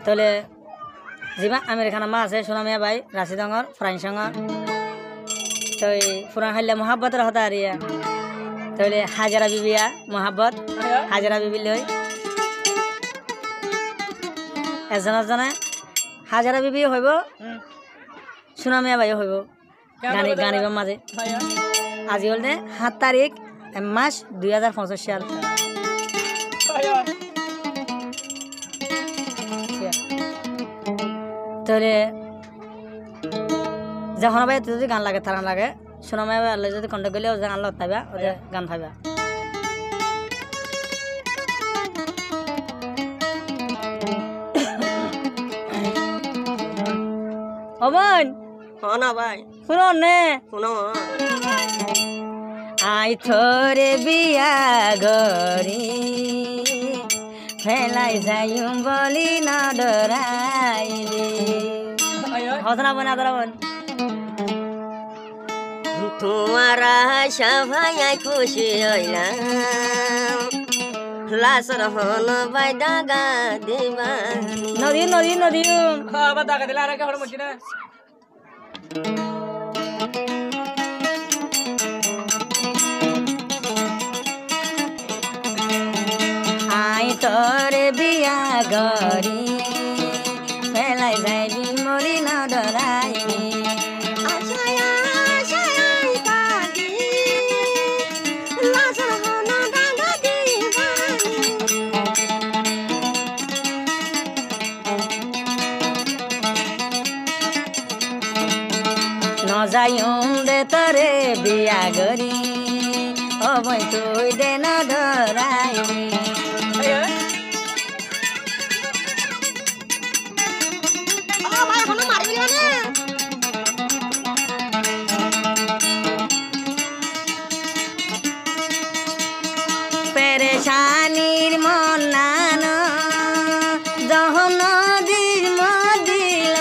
তাহলে যিবা আমেরিকানা মা আছে সোনামিয়া বাই রাশি ডঙর ফ্রাইন সঙর তো ফুরান হাইলে মহাব্বতের হতা আরিয়া তাহলে হাজারা বিবিয়া মহাব্বত হাজারা বিবি লই এজনে হাজারা বিবি হইব সোনামিয়া বাই হইব গানিব মাঝে আজি হল 7 তারিখ মাস 2025 সাল তাহলে যখন ভাই যদি গান লাগে তারা লাগে সোনামাই আল্লাহ যদি কন্ট্যাক্ট করলে ওদের আল্লাহ পাইবা ওদের গান পাইবা অবন না ভাই শুনো নে শুনো আই থরে বিয়া গরি ফেলাই যাইম বলি নডরাইবি হসনা বনা দরাবন তোমার আশা ভাই খুশি হইলাম লাসর হন ভাই দাগা দিবা নদী নদী নদী আবার দাগা দিলে আর একটা হড় মছি না আই তোরে বিয়া গরি ফেলাই যাইবি মরি নডরাইবি নজাইম দে তোরে বিয়া গরি অবৈ তুই দে নডরাইবি পেরেশানির মন নানো যখন নদীর মদিল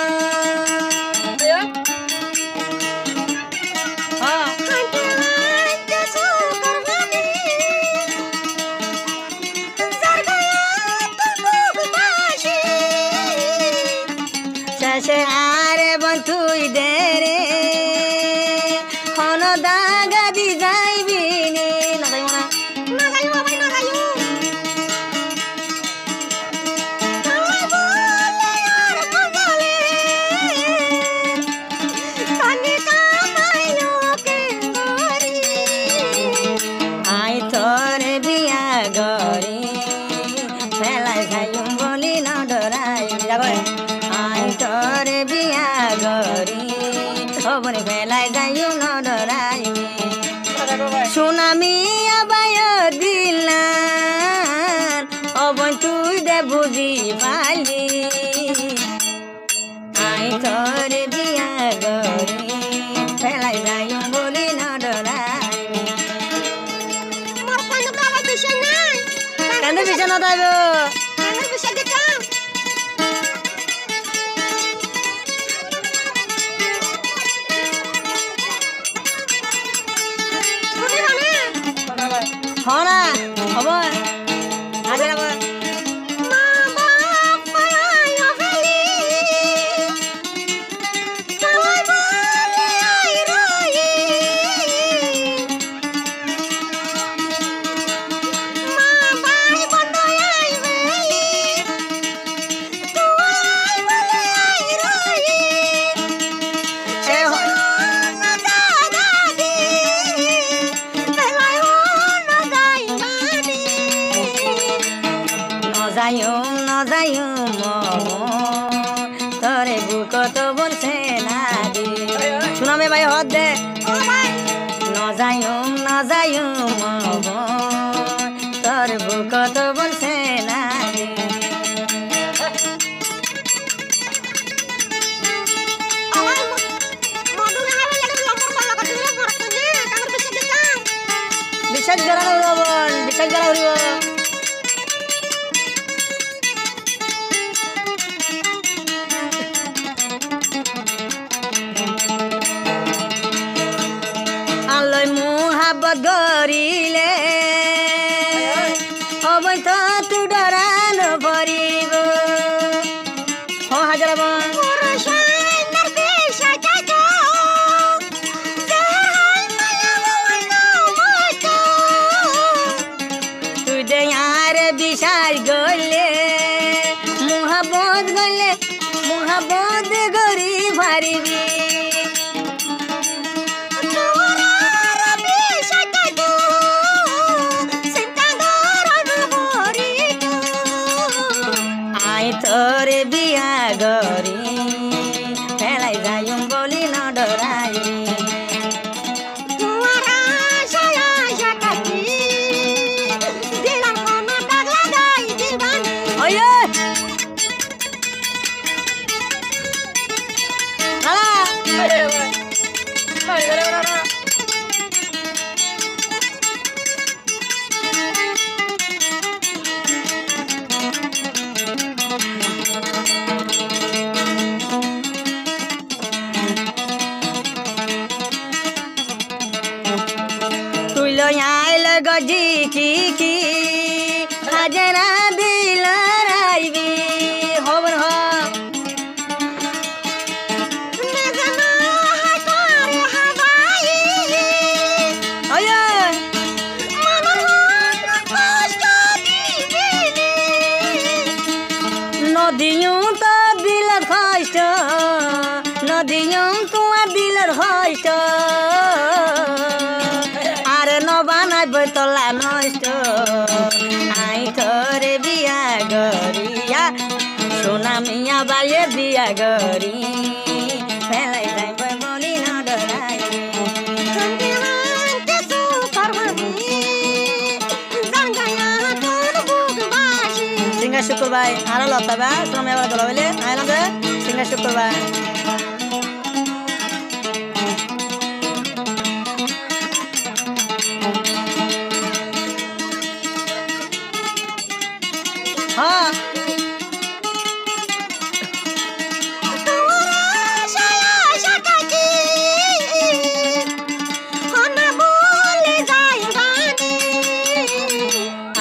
শেষে আরে বন্ধুই দে রে হন দাগা দি যাইবি নে না যাইব না আই তোরে বিয়া গরি ফেলাই যাইম বলি নডরাইবি আই তোরে বিয়া গরি খবর ফেলাই যাইম নডরাইবি সুনামি আবায় দিলাম অবন তুই দে বুঝি পালি আই তোরে বিয়া গরি ফেলাই যাইম বলি নডরাইবি কেন পিছনে নদাইব হনা হব হাজার আবার নজাইম তোরে বুকত বলছে না দি শুনামে ভাই হদ দে নজাইম তোর বুকত বলছে না দি বিশ্বাস করা বিশ্বাস করা উড়িব আল্লাহ মুহাব্বত গরিলে অবৈ তো তু ডরানো পরিব মহাব্বত গলে মহাব্বত গরি পারিবি আই তোরে বিয়া গরি ফেলাই যাইম বলি ন ডরাই আইল গজি কি হাজারা দিল রাইবি হবর হ নদিও তো দিলর কষ্ট নদিও তোমার দিলর কষ্ট তলা নষ্ট আই তোরে বিয়া গরিয়া সোনা মিয়া বাইয়ে বিয়া গরি ফেলাই যাইব বলি না ডরাই সিঙ্গা শুক্রবার আরো লতা বা সোনা মিয়া বলে তোলা বলে আইলাম সিঙ্গা শুক্রবার हाँ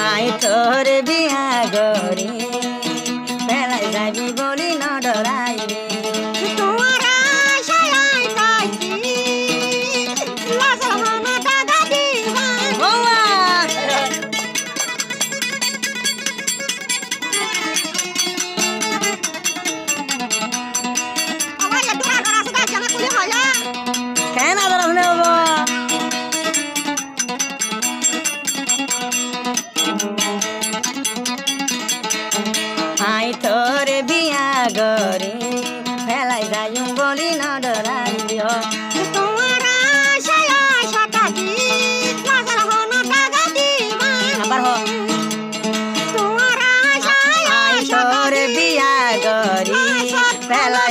आई तोरे बिया गरी बेलाई जाबी बोली न डराइबी आई तोरे बिया गरी फेलाई जायूं बोली न डराइबी हो आबार हो आई तोरे बिया गरी फेलाई